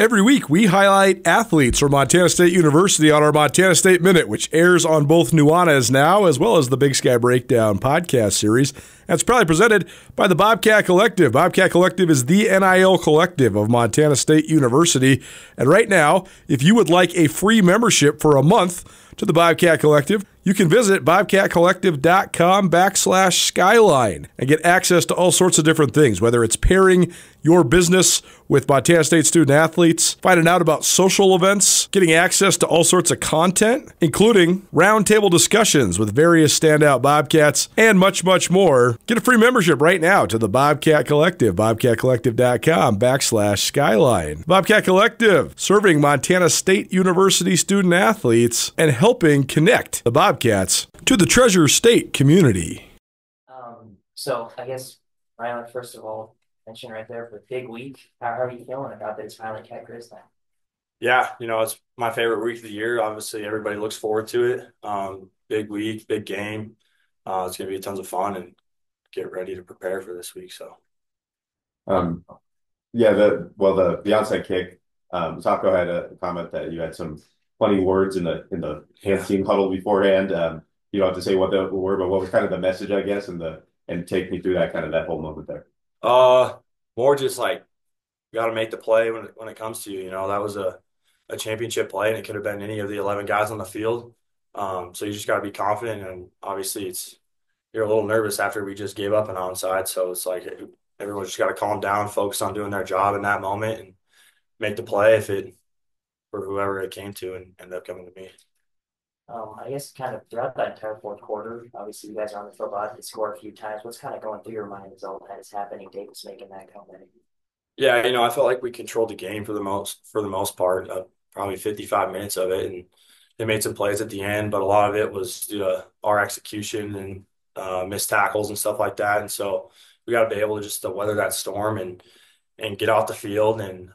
Every week, we highlight athletes from Montana State University on our Montana State Minute, which airs on both Nuanez Now as well as the Big Sky Breakdown podcast series. That's probably presented by the Bobcat Collective. Bobcat Collective is the NIL collective of Montana State University. And right now, if you would like a free membership for a month to the Bobcat Collective, you can visit bobcatcollective.com/skyline and get access to all sorts of different things, whether it's pairing your business with Montana State student athletes, finding out about social events, getting access to all sorts of content, including roundtable discussions with various standout Bobcats, and much, much more. Get a free membership right now to the Bobcat Collective, bobcatcollective.com/skyline. Bobcat Collective, serving Montana State University student athletes and helping connect the Bobcats to the Treasure State community. So I guess, Rylan, first of all, mention right there for big week. How are you feeling about this Rylan Cat Grizz now? Yeah, it's my favorite week of the year. Obviously, everybody looks forward to it. Big week, big game. It's going to be tons of fun and get ready to prepare for this week. So, yeah, the onside kick. Taco had a comment that you had some funny words in the hand team huddle beforehand. You don't have to say what the word, but what was kind of the message, I guess, and take me through that whole moment there. More just like got to make the play when it comes to you. That was a championship play, and it could have been any of the 11 guys on the field. So you just got to be confident, and obviously you're a little nervous after we just gave up an onside. So it's like everyone's just got to calm down, focus on doing their job in that moment, and make the play for whoever it came to, and end up coming to me. I guess kind of throughout that entire fourth quarter, obviously you guys are on the field a lot, they score a few times. What's kind of going through your mind as all that is happening? Davis making that comeback. Yeah, I felt like we controlled the game for the most part, probably 55 minutes of it, and they made some plays at the end, but a lot of it was due to our execution and missed tackles and stuff like that. And so we got to be able to just weather that storm and get off the field. And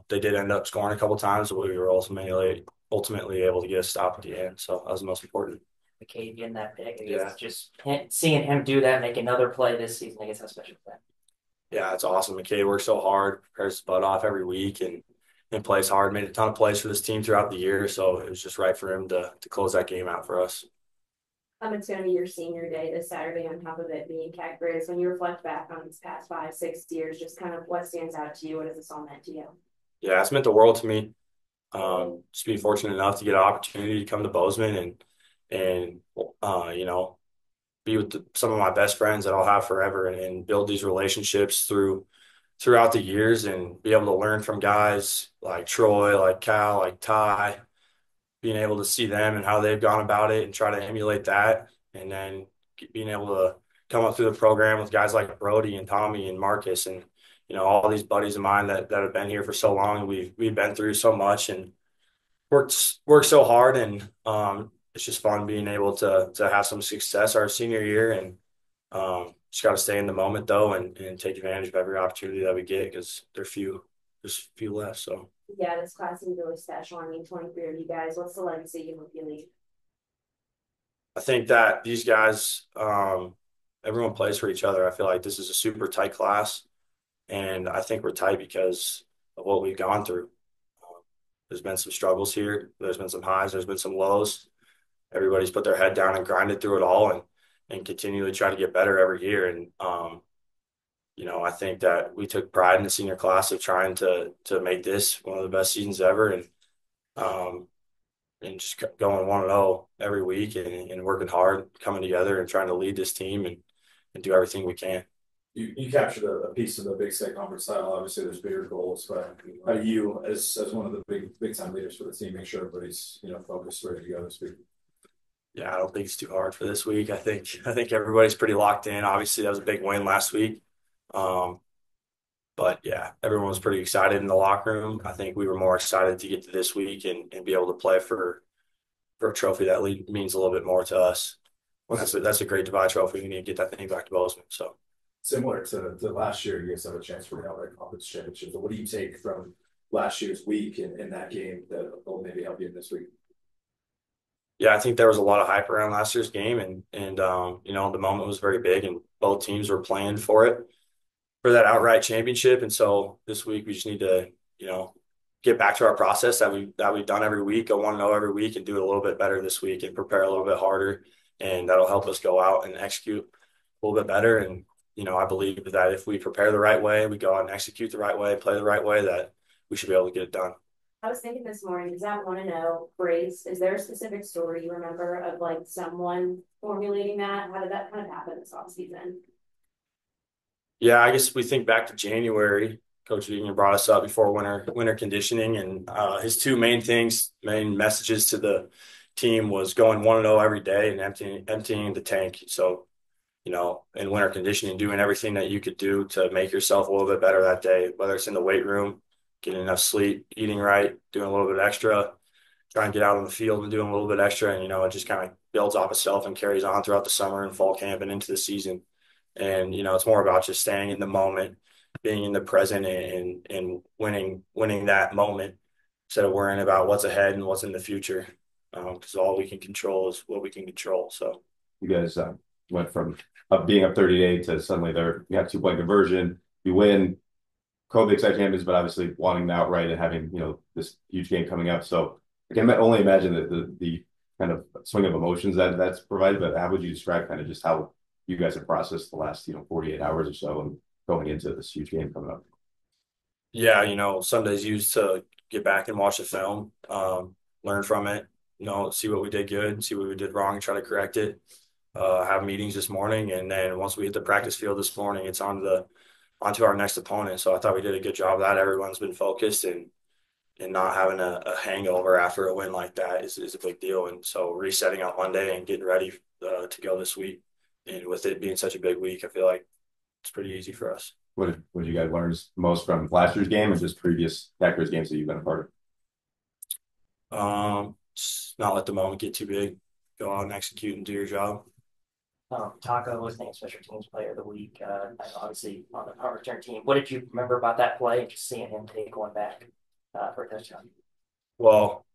they did end up scoring a couple times, but we were ultimately able to get a stop at the end. So that was the most important. McCabe getting that pick, I Yeah. guess just seeing him do that, make another play this season, I guess that's special for that. Yeah, it's awesome. McCabe works so hard, prepares his butt off every week, and plays hard. Made a ton of plays for this team throughout the year, so it was just right for him to close that game out for us. It's going to be your senior day this Saturday on top of it being Cat Grizz. When you reflect back on these past 5-6 years, just kind of what stands out to you? What has this all meant to you? Yeah, it's meant the world to me. Just being fortunate enough to get an opportunity to come to Bozeman and be with some of my best friends that I'll have forever and build these relationships throughout the years and be able to learn from guys like Troy, like Cal, like Ty, being able to see them and how they've gone about it and try to emulate that. And then being able to come up through the program with guys like Brody and Tommy and Marcus and, all these buddies of mine that have been here for so long. And we've been through so much and worked so hard. And it's just fun being able to have some success our senior year. And just got to stay in the moment, though, and take advantage of every opportunity that we get because there's few left. So. Yeah, this class is really special. 23 of you guys. What's the legacy you hope you leave? I think that these guys, everyone plays for each other. I feel like this is a super tight class, and I think we're tight because of what we've gone through. There's been some struggles here. There's been some highs. There's been some lows. Everybody's put their head down and grinded through it all and continually try to get better every year. And, I think that we took pride in the senior class of trying to make this one of the best seasons ever and just going 1-0 every week and working hard, coming together and trying to lead this team and do everything we can. You captured a piece of the Big Sky Conference title. Obviously, there's bigger goals, but how do you, as one of the big time leaders for the team, make sure everybody's focused, ready to go this week? Yeah, I don't think it's too hard for this week. I think everybody's pretty locked in. Obviously, that was a big win last week. But yeah, everyone was pretty excited in the locker room. I think we were more excited to get to this week and be able to play for a trophy that means a little bit more to us. That's a great Divide trophy. We need to get that thing back to Bozeman. So similar to last year, you guys have a chance for the outright conference championship. But what do you take from last year's week in that game that will maybe help you in this week? Yeah, I think there was a lot of hype around last year's game, and the moment was very big, and both teams were playing for it. for that outright championship. And so this week we just need to, get back to our process that we've done every week, go 1-0 every week, and do it a little bit better this week and prepare a little bit harder. And that'll help us go out and execute a little bit better. And, I believe that if we prepare the right way, we go out and execute the right way, play the right way, that we should be able to get it done. I was thinking this morning, does that want to know phrase? Is there a specific story you remember of like someone formulating that? How did that kind of happen this offseason? Yeah, I guess we think back to January. Coach Vegan brought us up before winter conditioning, and his two main messages to the team was going 1-0 every day and emptying the tank. So, in winter conditioning, doing everything that you could do to make yourself a little bit better that day, whether it's in the weight room, getting enough sleep, eating right, doing a little bit extra, trying to get out on the field and doing a little bit extra. And, it just kind of builds off itself and carries on throughout the summer and fall camp and into the season. And, it's more about just staying in the moment, being in the present and winning that moment instead of worrying about what's ahead and what's in the future. Because all we can control is what we can control. So you guys went from being up 38 to suddenly you have 2-point conversion, you win, COVID excited champions, but obviously wanting the outright and having, this huge game coming up. So I can only imagine that the kind of swing of emotions that's provided, but how would you describe kind of just how you guys have processed the last, 48 hours or so and going into this huge game coming up? Yeah, Sunday's used to get back and watch the film, learn from it, see what we did good, see what we did wrong, try to correct it, have meetings this morning. And then once we hit the practice field this morning, it's onto our next opponent. So I thought we did a good job of that. Everyone's been focused and not having a hangover after a win like that is a big deal. And so resetting on Monday and getting ready to go this week. And with it being such a big week, I feel like it's pretty easy for us. What did you guys learn most from last year's game and just previous Packers games that you've been a part of? Just not let the moment get too big. Go out and execute and do your job. Taco was named Special Teams Player of the Week, obviously on the punt return team. What did you remember about that play and just seeing him take one back for a touchdown? Well,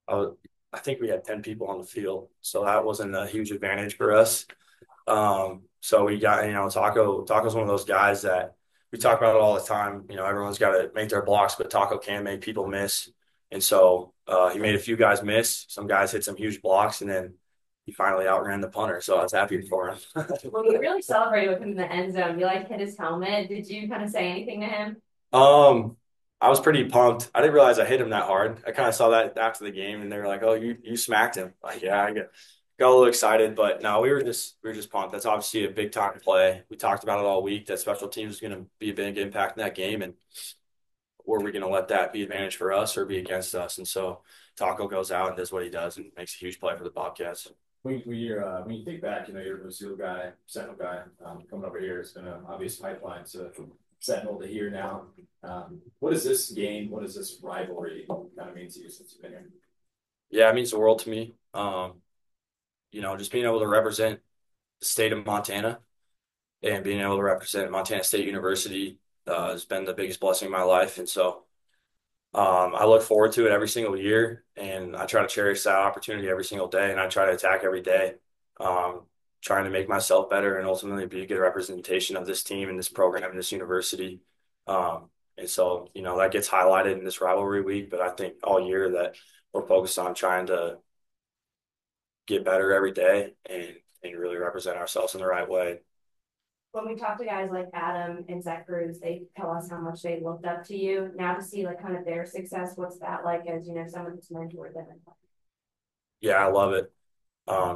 I think we had 10 people on the field, so that wasn't a huge advantage for us. So we got, Taco's one of those guys that we talk about it all the time. Everyone's got to make their blocks, but Taco can make people miss. And so he made a few guys miss. Some guys hit some huge blocks, and then he finally outran the punter. So I was happy for him. Well, we really celebrated with him in the end zone. You hit his helmet. Did you kind of say anything to him? I was pretty pumped. I didn't realize I hit him that hard. I kind of saw that after the game, and they were like, "Oh, you smacked him." Like, yeah, I got a little excited, but no, we were just pumped. That's obviously a big time play. We talked about it all week. That special teams is going to be a big impact in that game, and were we going to let that be advantage for us or be against us? And so Taco goes out and does what he does and makes a huge play for the Bobcats. When you think back, you're a Brazil guy, Sentinel guy, coming over here. It's been an obvious pipeline to Sentinel to here now. What is this game? What does this rivalry kind of mean to you since you've been here? Yeah, it means the world to me. Just being able to represent the state of Montana and being able to represent Montana State University has been the biggest blessing in my life. And so I look forward to it every single year, and I try to cherish that opportunity every single day, and I try to attack every day, trying to make myself better and ultimately be a good representation of this team and this program and this university. And so, that gets highlighted in this rivalry week, but I think all year that we're focused on trying to get better every day and really represent ourselves in the right way. When we talk to guys like Adam and Zach Cruz, they tell us how much they looked up to you. Now to see kind of their success, what's that like as someone who's mentored them? Yeah, I love it.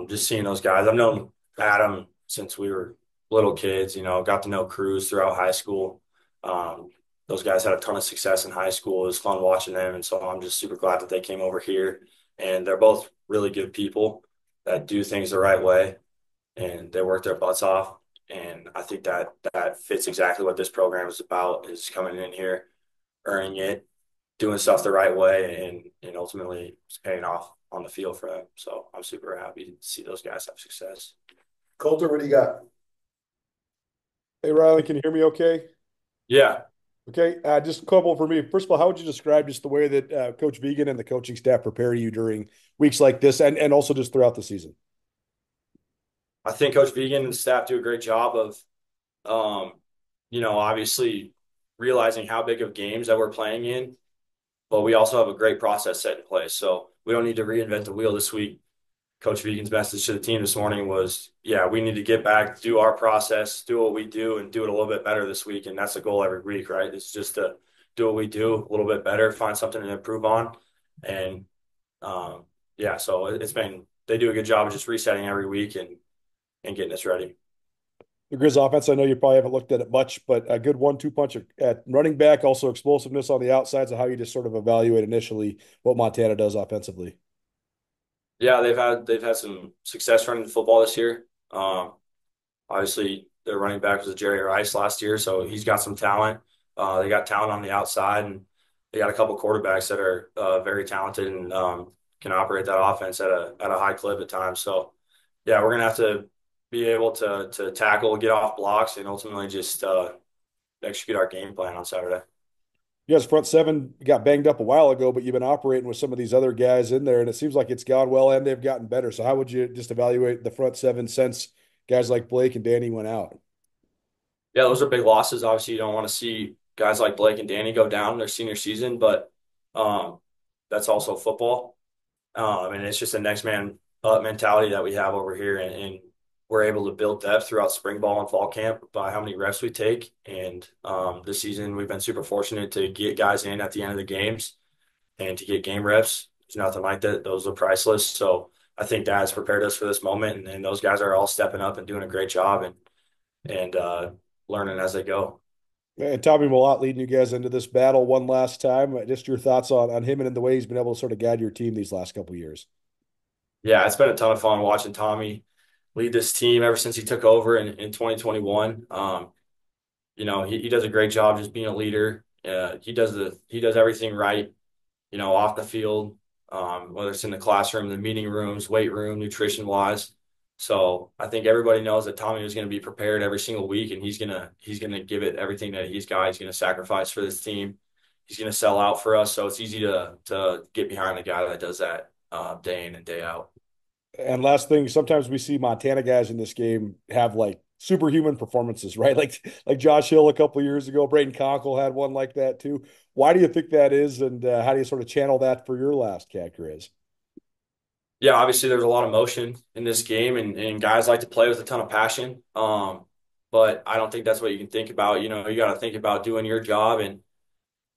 Just seeing those guys. I've known Adam since we were little kids. Got to know Cruz throughout high school. Those guys had a ton of success in high school. It was fun watching them, and so I'm just super glad that they came over here. And they're both really good people that do things the right way, and they work their butts off. And I think that fits exactly what this program is about, is coming in here, earning it, doing stuff the right way, and ultimately it's paying off on the field for them. So I'm super happy to see those guys have success. Coulter, what do you got? Hey, Rylan, can you hear me okay? Yeah. Okay, just a couple for me. First of all, how would you describe just the way that Coach Vegan and the coaching staff prepare you during weeks like this and also just throughout the season? I think Coach Vegan and the staff do a great job of, obviously realizing how big of games that we're playing in, but we also have a great process set in place. So we don't need to reinvent the wheel this week. Coach Vegan's message to the team this morning was, yeah, we need to get back, do our process, do what we do, and do it a little bit better this week. And that's the goal every week, right? It's just to do what we do a little bit better, find something to improve on. And yeah, so they do a good job of just resetting every week and getting us ready. The Grizz offense, I know you probably haven't looked at it much, but a good 1-2 punch at running back, also explosiveness on the outsides, and how you just sort of evaluate initially what Montana does offensively. Yeah, they've had some success running the football this year. Obviously, their running back was Jerry Rice last year, so he's got some talent. They got talent on the outside, and they got a couple quarterbacks that are very talented and can operate that offense at a high clip at times. So, yeah, we're gonna have to be able to tackle, get off blocks, and ultimately just execute our game plan on Saturday. You guys' front seven got banged up a while ago, but you've been operating with some of these other guys in there, and it seems like it's gone well and they've gotten better. So how would you just evaluate the front seven since guys like Blake and Danny went out? Yeah, those are big losses. Obviously, you don't want to see guys like Blake and Danny go down in their senior season, but um, that's also football. And it's just a next man up mentality that we have over here. And we're able to build depth throughout spring ball and fall camp by how many reps we take. And this season, we've been super fortunate to get guys in at the end of the games and to get game reps. There's nothing like that. Those are priceless. So I think that has prepared us for this moment. And those guys are all stepping up and doing a great job and learning as they go. And Tommy Mellott leading you guys into this battle one last time. Just your thoughts on him and the way he's been able to sort of guide your team these last couple of years. Yeah, it's been a ton of fun watching Tommy lead this team ever since he took over in 2021. He does a great job just being a leader. He does everything right, off the field, whether it's in the classroom, the meeting rooms, weight room, nutrition wise. So I think everybody knows that Tommy is going to be prepared every single week, and he's gonna give it everything that he's got. He's going to sacrifice for this team. He's going to sell out for us. So it's easy to get behind the guy that does that day in and day out. And last thing, sometimes we see Montana guys in this game have like superhuman performances, right? Like Josh Hill a couple of years ago, Braden Conkle had one like that too. Why do you think that is, and how do you sort of channel that for your last cat, Grizz? Yeah, obviously there's a lot of motion in this game, and guys like to play with a ton of passion. But I don't think that's what you can think about. You got to think about doing your job and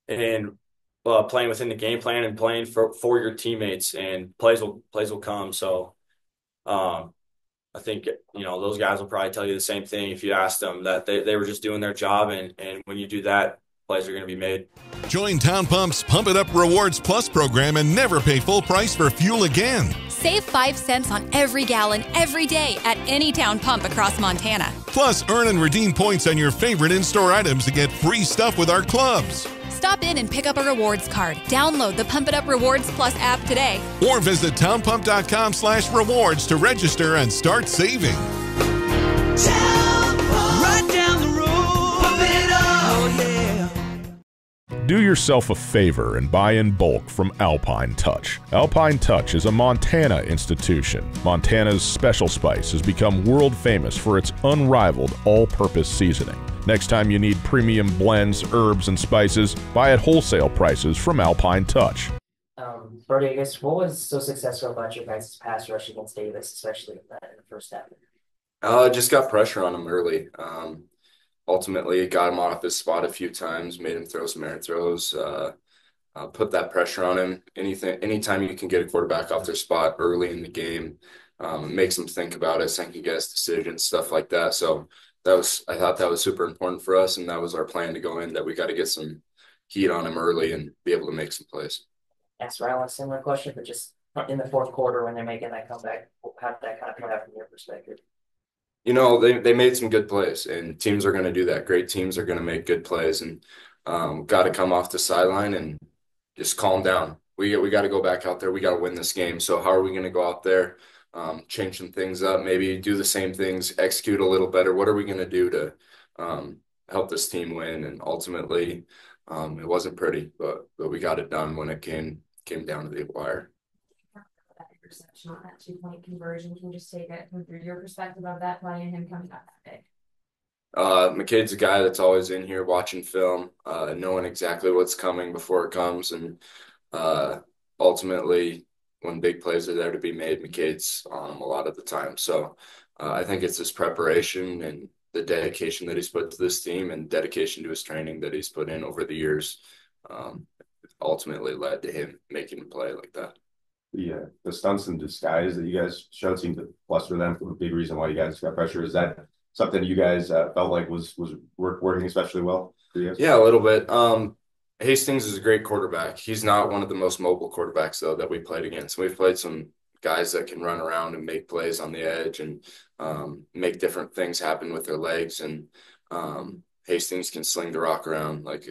playing within the game plan and playing for your teammates, and plays will come. So I think those guys will probably tell you the same thing if you ask them, that they were just doing their job, and when you do that, plays are going to be made. Join Town Pump's Pump It Up Rewards Plus program and never pay full price for fuel again. Save 5 cents on every gallon every day at any Town Pump across Montana. Plus, earn and redeem points on your favorite in-store items to get free stuff with our clubs. Stop in and pick up a rewards card. Download the Pump It Up Rewards Plus app today. Or visit townpump.com/rewards to register and start saving. Right down the road. Pump it up. Oh, yeah. Do yourself a favor and buy in bulk from Alpine Touch. Alpine Touch is a Montana institution. Montana's special spice has become world famous for its unrivaled all-purpose seasoning. Next time you need premium blends, herbs, and spices, buy at wholesale prices from Alpine Touch. Brody, I guess what was so successful about your guys' pass rush against Davis, especially in the first half? Just got pressure on him early. Ultimately, got him off his spot a few times, made him throw some air throws, put that pressure on him. Anytime you can get a quarterback off their spot early in the game, makes them think about it, second guess decisions, stuff like that. So I thought that was super important for us, and that was our plan to go in, that we got to get some heat on him early and be able to make some plays. Ask Rylan a similar question, but just in the fourth quarter when they're making that comeback, how did that kind of play out from your perspective? They made some good plays, and teams are going to do that. Great teams are going to make good plays, and got to come off the sideline and just calm down. We got to go back out there. We got to win this game. So how are we going to go out there, change some things up, maybe do the same things, execute a little better? What are we going to do to help this team win? And ultimately, it wasn't pretty, but we got it done when it came down to the wire. That interception on that 2-point conversion, can you just take it from your perspective of that play and him coming up that big? McCade's a guy that's always in here watching film, knowing exactly what's coming before it comes. And ultimately, when big plays are there to be made, McCade's on them a lot of the time. So I think it's his preparation and the dedication that he's put to this team and dedication to his training that he's put in over the years ultimately led to him making a play like that. The stunts in disguise that you guys showed seemed to fluster them. A big reason why you guys got pressure. Is that something you guys felt like was working especially well for you guys? Yeah, a little bit. Hastings is a great quarterback. He's not one of the most mobile quarterbacks though that we played against. We've played some guys that can run around and make plays on the edge and make different things happen with their legs. And Hastings can sling the rock around like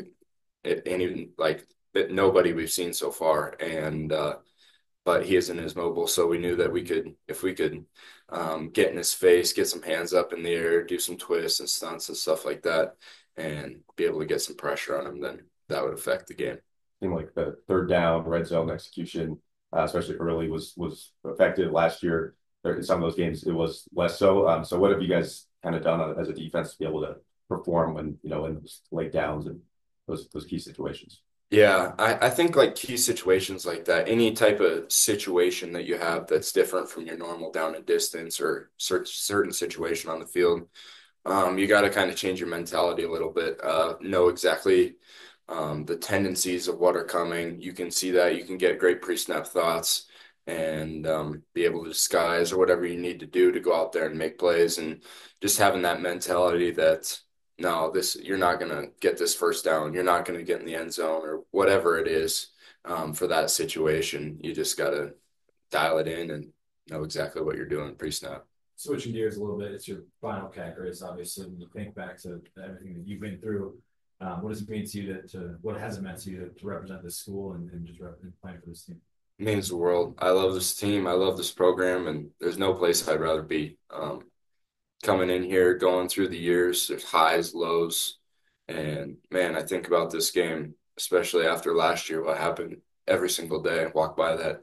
nobody we've seen so far. And but he isn't as mobile. So we knew that if we could get in his face, get some hands up in the air, do some twists and stunts and stuff like that, and be able to get some pressure on him, then that would affect the game. Seemed like the third down, red zone execution, especially early, was effective last year. In some of those games, it was less so. So what have you guys kind of done as a defense to be able to perform when, in those late downs and those key situations? Yeah, I think like key situations like that, any type of situation that you have that's different from your normal down and distance or certain situation on the field, you got to kind of change your mentality a little bit, know exactly the tendencies of what are coming. You can see that. You can get great pre-snap thoughts and be able to disguise or whatever you need to do to go out there and make plays, and just having that mentality that no, you're not going to get this first down. You're not going to get in the end zone or whatever it is for that situation. You just got to dial it in and know exactly what you're doing pre-snap. Switching gears a little bit, it's your final CAC race, obviously. When you think back to everything that you've been through, what does it mean to you what has it meant to you to represent this school and just playing for this team? It means the world. I love this team. I love this program, and there's no place I'd rather be. Coming in here, going through the years, there's highs, lows, and man, I think about this game, especially after last year, what happened every single day. I walk by that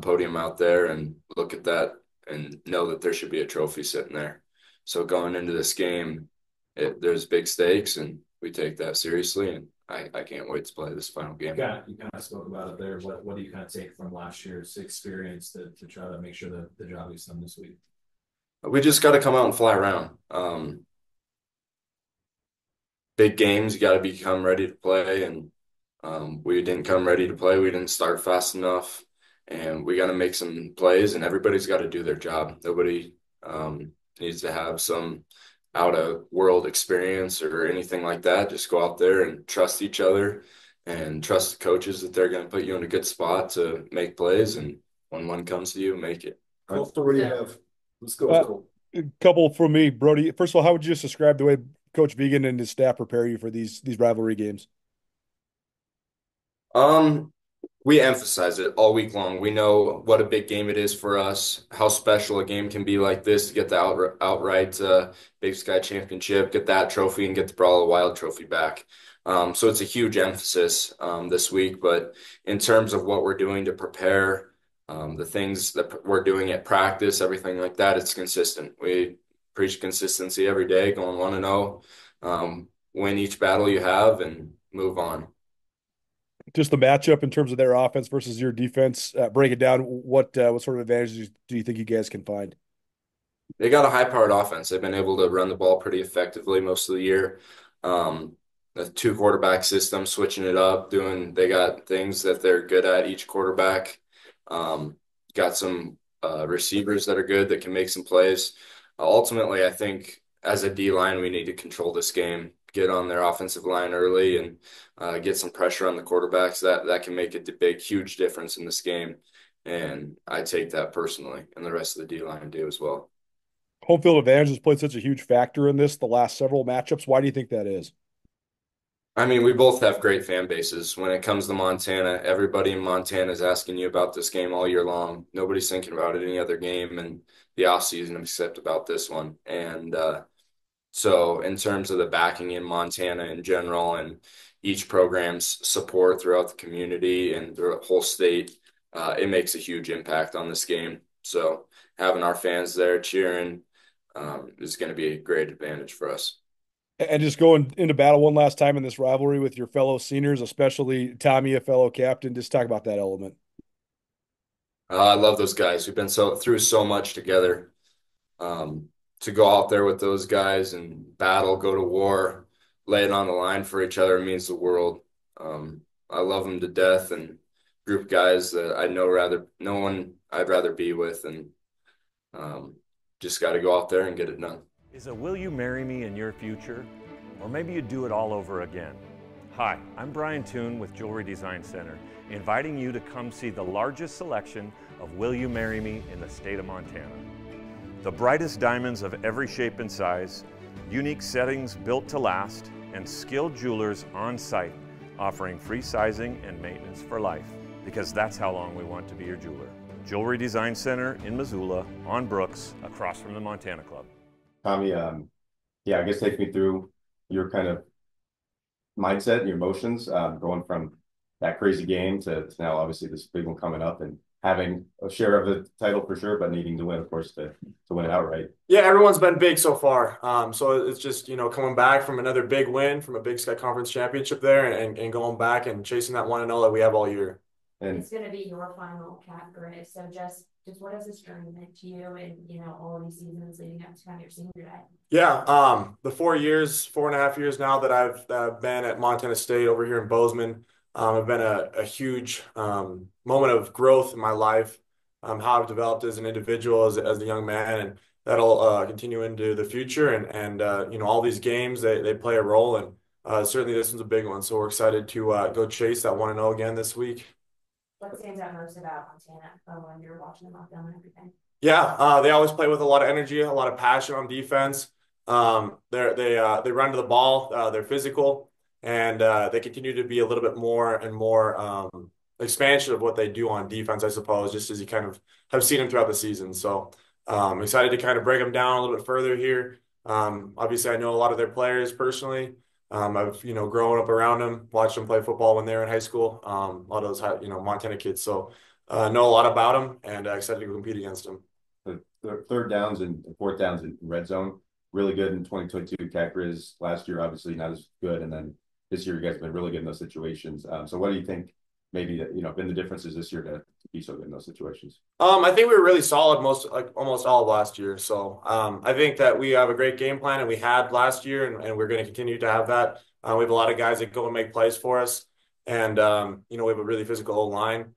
podium out there and look at that and know that there should be a trophy sitting there. So going into this game, there's big stakes, and we take that seriously, and I can't wait to play this final game. You kind of spoke about it there. What do you kind of take from last year's experience to try to make sure that the job gets done this week? We just got to come out and fly around. Big games, you got to become ready to play, and we didn't come ready to play. We didn't start fast enough, and we got to make some plays, and everybody's got to do their job. Nobody needs to have some out-of-world experience or anything like that. Just go out there and trust each other and trust the coaches that they're going to put you in a good spot to make plays, and when one comes to you, make it. Cool. So what do you have? Let's go. A couple from me, Brody. First of all, how would you just describe the way Coach Vegan and his staff prepare you for these rivalry games? We emphasize it all week long. We know what a big game it is for us, how special a game can be like this to get the outright Big Sky Championship, get that trophy, and get the Brawl of the Wild trophy back. So it's a huge emphasis this week. But in terms of what we're doing to prepare, the things that we're doing at practice, everything like that, it's consistent. We preach consistency every day, going 1-0, win each battle you have, and move on. Just the matchup in terms of their offense versus your defense, break it down. What sort of advantages do you think you guys can find? They got a high-powered offense. They've been able to run the ball pretty effectively most of the year. The two-quarterback system, switching it up, they got things that they're good at, each quarterback. Got some receivers that are good that can make some plays. Ultimately, I think as a D-line, we need to control this game, get on their offensive line early, and get some pressure on the quarterbacks. That can make a huge difference in this game. And I take that personally, and the rest of the D-line do as well. Home field advantage has played such a huge factor in this the last several matchups. Why do you think that is? I mean, we both have great fan bases. When it comes to Montana, everybody in Montana is asking you about this game all year long. Nobody's thinking about any other game in the offseason except about this one. And so in terms of the backing in Montana in general and each program's support throughout the community and the whole state, it makes a huge impact on this game. So having our fans there cheering is going to be a great advantage for us. And just going into battle one last time in this rivalry with your fellow seniors, especially Tommy, a fellow captain, just talk about that element. I love those guys. We've been through so much together. To go out there with those guys and battle, go to war, lay it on the line for each other means the world. I love them to death, and group guys that I know no one I'd rather be with, and just got to go out there and get it done. Is a will you marry me in your future? Or maybe you do it all over again. Hi, I'm Brian Toon with Jewelry Design Center, inviting you to come see the largest selection of Will You Marry Me in the state of Montana. The brightest diamonds of every shape and size, unique settings built to last, and skilled jewelers on site offering free sizing and maintenance for life, because that's how long we want to be your jeweler. Jewelry Design Center in Missoula, on Brooks, across from the Montana Club. Tommy, yeah, I guess take me through your kind of mindset, your emotions, going from that crazy game to now obviously this big one coming up and having a share of the title for sure, but needing to win, of course, to win it outright. Yeah, everyone's been big so far. So it's just, coming back from another big win from a Big Sky Conference championship there and going back and chasing that 1-0 that we have all year. And it's going to be your final cap grade. So just what has this journey meant to you and, all of these seasons leading up to kind of your senior day? Yeah, the 4.5 years now that I've been at Montana State over here in Bozeman, have been a huge moment of growth in my life, how I've developed as an individual, as a young man, and that'll continue into the future. And all these games, they play a role, and certainly this one's a big one. So we're excited to go chase that 1-0 again this week. What stands out most about Montana when you're watching them on film and everything? Yeah, they always play with a lot of energy, a lot of passion on defense. They run to the ball. They're physical, and they continue to be a little bit more and more expansion of what they do on defense, I suppose, just as you kind of have seen them throughout the season. So I'm excited to kind of break them down a little bit further here. Obviously, I know a lot of their players personally. I've, grown up around them, watched them play football when they were in high school. A lot of those, Montana kids. So know a lot about them and excited to compete against them. The third downs and fourth downs in red zone, really good in 2022. Cat Grizz last year, obviously not as good. And then this year, you guys have been really good in those situations. So what do you think maybe that, been the differences this year to be so good in those situations? I think we were really solid almost all of last year. So I think that we have a great game plan, and we had last year, and we're going to continue to have that. We have a lot of guys that go and make plays for us, and we have a really physical O-line,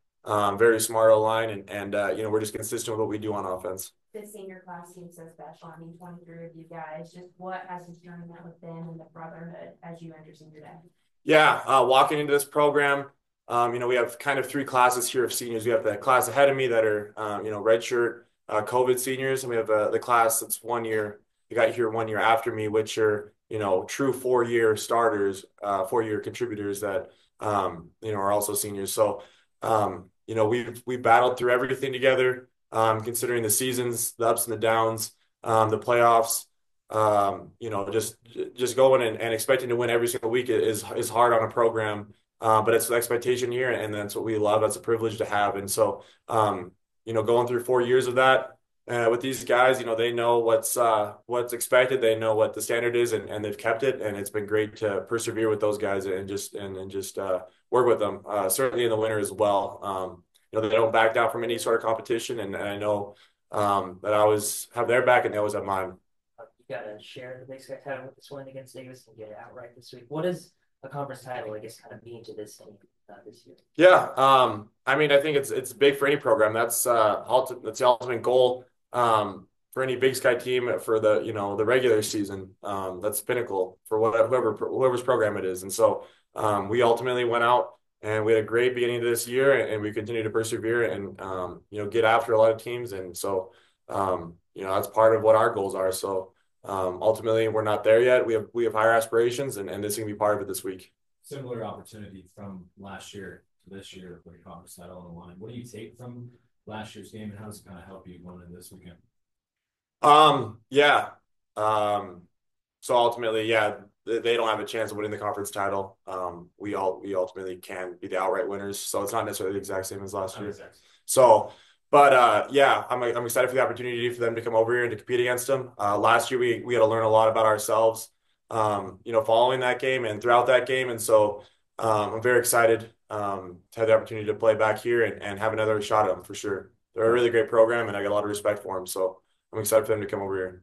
very smart O-line, and we're just consistent with what we do on offense. This senior class seems so special. 23 of you guys. Just what has this journey meant with them and the brotherhood as you enter senior day? Yeah, walking into this program. We have kind of three classes here of seniors. We have the class ahead of me that are, redshirt COVID seniors, and we have the class that's 1 year. You got here 1 year after me, which are, true 4-year starters, 4-year contributors that, are also seniors. So, we battled through everything together, considering the seasons, the ups and the downs, the playoffs. Just going and expecting to win every single week is hard on a program. But it's the expectation here, and that's what we love. That's a privilege to have. And so, going through 4 years of that with these guys, they know what's expected. They know what the standard is, and they've kept it. And it's been great to persevere with those guys and just work with them. Certainly in the winter as well. They don't back down from any sort of competition, and I know that I always have their back, and they always have mine. You got to share the Big Sky title with this win against Davis and get it outright this week. What is a conference title, I guess, kind of mean to this team this year? Yeah, I think it's big for any program. That's the ultimate goal for any Big Sky team for the regular season. That's pinnacle for whoever's program it is. And so we ultimately went out and we had a great beginning to this year, and we continue to persevere and get after a lot of teams. And so that's part of what our goals are. So. Ultimately, we're not there yet. We have higher aspirations, and this is going to be part of it this week. Similar opportunity from last year to this year with the conference title on the line. What do you take from last year's game, and how does it kind of help you going into this weekend? So ultimately, they don't have a chance of winning the conference title. We ultimately can be the outright winners. So it's not necessarily the exact same as last year. Exactly. So. But I'm excited for the opportunity for them to come over here and to compete against them. Last year we had to learn a lot about ourselves, following that game and throughout that game. And so I'm very excited to have the opportunity to play back here and have another shot at them for sure. They're a really great program, and I got a lot of respect for them. So I'm excited for them to come over here.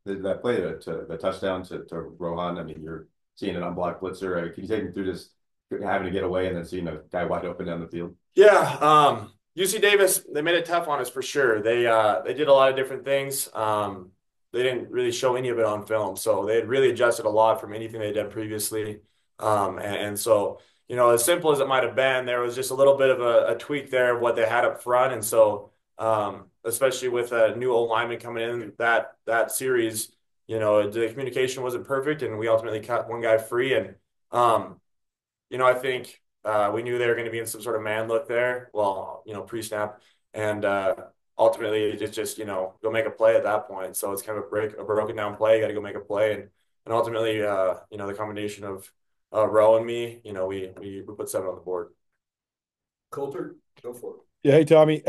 That play to the touchdown to Rohan, I mean, you're seeing an unblocked blitzer. Can you take me through just having to get away and then seeing a guy wide open down the field? Yeah, UC Davis, they made it tough on us for sure. They did a lot of different things. They didn't really show any of it on film, so they had really adjusted a lot from anything they'd done previously. And so, as simple as it might have been, there was just a little bit of a tweak there of what they had up front. And so, especially with a new old lineman coming in that series, the communication wasn't perfect, and we ultimately cut one guy free. And, I think we knew they were going to be in some sort of man look there, well, pre-snap. And ultimately, it's just, go make a play at that point. So it's kind of a broken down play. You got to go make a play. And ultimately, the combination of Rowe and me, we put 7 on the board. Coulter, go for it. Yeah, hey, Tommy.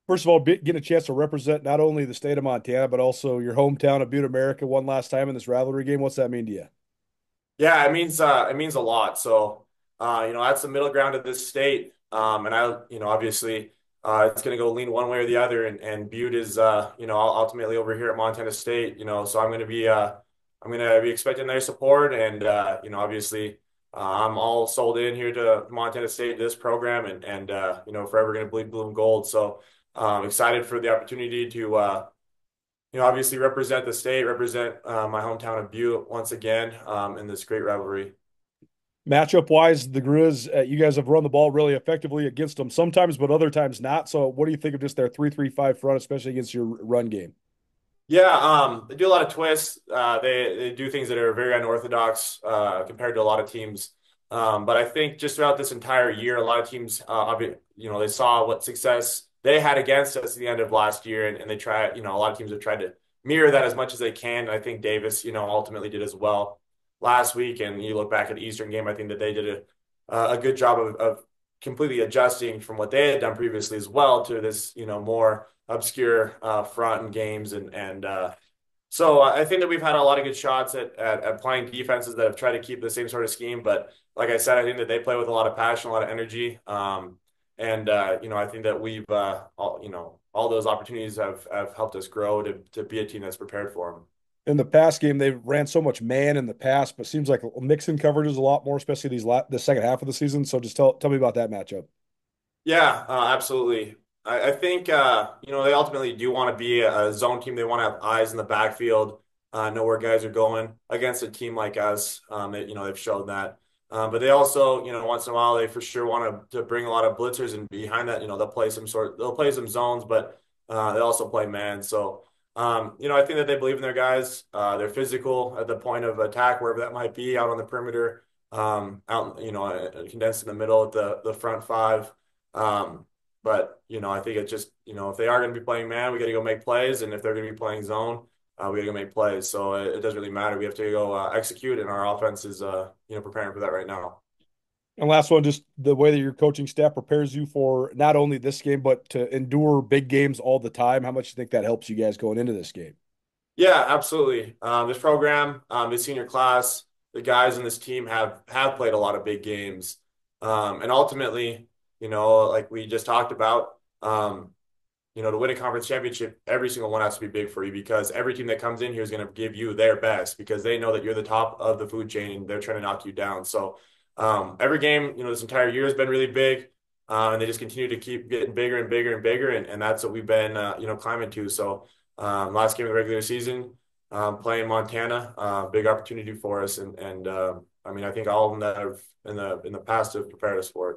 First of all, getting a chance to represent not only the state of Montana, but also your hometown of Butte, America one last time in this rivalry game. What's that mean to you? Yeah, it means a lot. So, that's the middle ground of this state. And obviously, it's going to go lean one way or the other. And Butte is, ultimately over here at Montana State. So I'm going to be expecting their support. And obviously, I'm all sold in here to Montana State, this program, and forever going to bleed blue and gold. So excited for the opportunity to obviously represent the state, represent my hometown of Butte once again in this great rivalry. Matchup wise, the Grizz, you guys have run the ball really effectively against them sometimes, but other times not. So what do you think of just their 3-3-5 front, especially against your run game? Yeah, they do a lot of twists. They do things that are very unorthodox compared to a lot of teams. But I think just throughout this entire year, a lot of teams, they saw what success they had against us at the end of last year, and they try. A lot of teams have tried to mirror that as much as they can. And I think Davis, ultimately did as well last week. And you look back at the Eastern game, I think that they did a good job of completely adjusting from what they had done previously as well to this, more obscure front and games. And so I think that we've had a lot of good shots at playing defenses that have tried to keep the same sort of scheme. But like I said, I think that they play with a lot of passion, a lot of energy. I think that we've, all those opportunities have helped us grow to be a team that's prepared for them. In the past game, they ran so much man in the past, but seems like mixing coverages a lot more, especially the second half of the season. So just tell me about that matchup. Yeah, absolutely. I think, they ultimately do want to be a zone team. They want to have eyes in the backfield, know where guys are going against a team like us. They've shown that. But they also, once in a while, they for sure want to bring a lot of blitzers, and behind that, they'll play some zones, but they also play man. So, I think that they believe in their guys. They're physical at the point of attack, wherever that might be, out on the perimeter, condensed in the middle at the front 5. But, I think it's just, if they are going to be playing man, we got to go make plays. And if they're going to be playing zone, we got to go make plays. So it doesn't really matter. We have to go execute, and our offense is, preparing for that right now. And last one, just the way that your coaching staff prepares you for not only this game, but to endure big games all the time. How much do you think that helps you guys going into this game? Yeah, absolutely. This program, this senior class, the guys in this team have played a lot of big games. And ultimately, like we just talked about, to win a conference championship, every single one has to be big for you, because every team that comes in here is going to give you their best, because they know that you're the top of the food chain and they're trying to knock you down. So every game, this entire year has been really big, and they just continue to keep getting bigger and bigger and bigger. And that's what we've been, climbing to. So last game of the regular season, playing Montana, big opportunity for us. And I think all of them that have in the past have prepared us for it.